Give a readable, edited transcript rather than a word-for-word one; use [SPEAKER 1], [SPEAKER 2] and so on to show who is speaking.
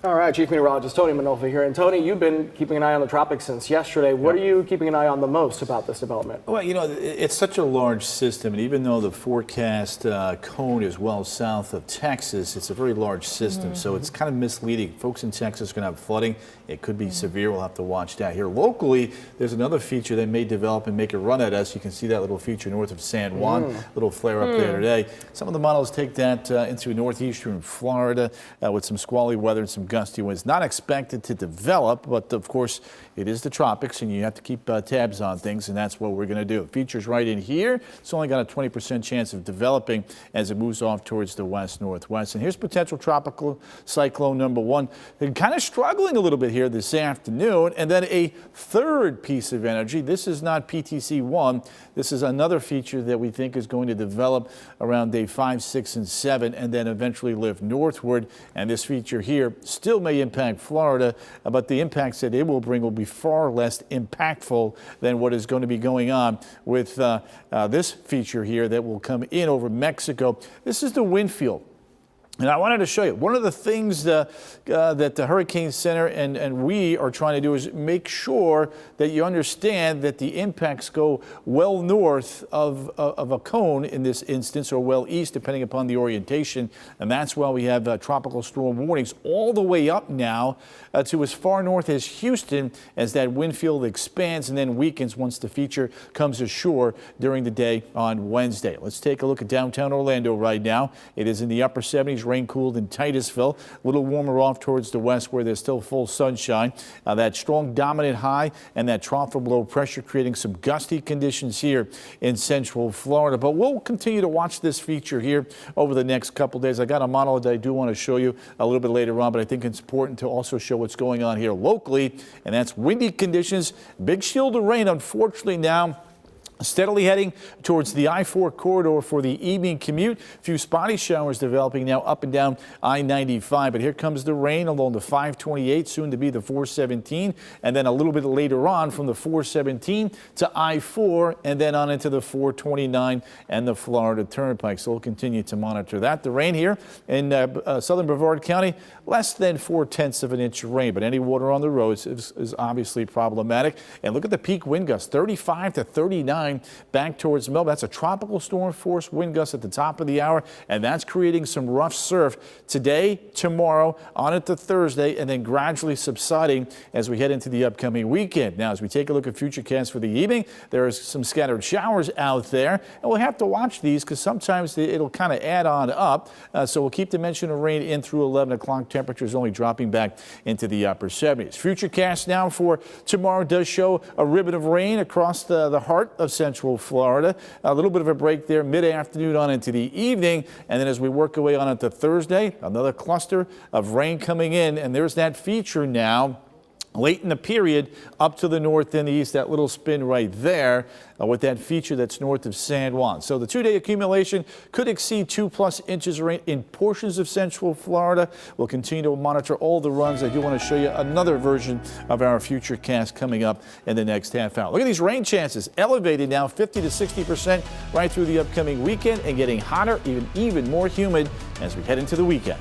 [SPEAKER 1] All right, Chief Meteorologist Tony Manolfi here. And Tony, you've been keeping an eye on the tropics since yesterday. What are you keeping an eye on the most about this development?
[SPEAKER 2] Well, you know, it's such a large system, and even though the forecast cone is well south of Texas, it's a very large system, so it's kind of misleading. Folks in Texas are going to have flooding. It could be severe. We'll have to watch that. Here locally, there's another feature that may develop and make a run at us. You can see that little feature north of San Juan, little flare up there today. Some of the models take that into northeastern Florida with some squally weather and some gusty winds. Not expected to develop, but of course it is the tropics and you have to keep tabs on things, and that's what we're going to do. It features right in here. It's only got a 20% chance of developing as it moves off towards the west-northwest. And here's potential tropical cyclone number one. They're kind of struggling a little bit here this afternoon. And then a third piece of energy. This is not PTC1. This is another feature that we think is going to develop around day 5, 6, and 7 and then eventually lift northward. And this feature here still may impact Florida, but the impacts that it will bring will be far less impactful than what is going to be going on with this feature here that will come in over Mexico. This is the wind field. And I wanted to show you one of the things that the Hurricane Center and we are trying to do is make sure that you understand that the impacts go well north of a cone in this instance, or well east, depending upon the orientation. And that's why we have tropical storm warnings all the way up now to as far north as Houston, as that wind field expands and then weakens once the feature comes ashore during the day on Wednesday. Let's take a look at downtown Orlando right now. It is in the upper 70s. Rain cooled in Titusville, a little warmer off towards the west where there's still full sunshine. That strong dominant high and that trough of low pressure creating some gusty conditions here in central Florida. But we'll continue to watch this feature here over the next couple days. I got a model that I do want to show you a little bit later on, but I think it's important to also show what's going on here locally, and that's windy conditions. Big shield of rain, unfortunately, now steadily heading towards the I-4 corridor for the evening commute. A few spotty showers developing now up and down I-95. But here comes the rain along the 528, soon to be the 417, and then a little bit later on from the 417 to I-4, and then on into the 429 and the Florida Turnpike. So we'll continue to monitor that. The rain here in southern Brevard County, less than 0.4 of an inch of rain, but any water on the roads is obviously problematic. And look at the peak wind gusts, 35 to 39. Back towards Melbourne. That's a tropical storm force wind gust at the top of the hour, and that's creating some rough surf today, tomorrow, on into Thursday, and then gradually subsiding as we head into the upcoming weekend. Now, as we take a look at futurecast for the evening, there's some scattered showers out there, and we'll have to watch these because sometimes it'll kind of add on up. So we'll keep dimension of rain in through 11 o'clock. Temperatures only dropping back into the upper 70s. Futurecast now for tomorrow does show a ribbon of rain across the heart of central Florida. A little bit of a break there mid-afternoon on into the evening, and then as we work away on into Thursday, another cluster of rain coming in, and there's that feature now late in the period up to the north and the east, that little spin right there with that feature that's north of San Juan. So the two-day accumulation could exceed 2+ inches of rain in portions of central Florida. We'll continue to monitor all the runs. I do want to show you another version of our futurecast coming up in the next half hour. Look at these rain chances elevated now 50 to 60% right through the upcoming weekend, and getting hotter, even more humid as we head into the weekend.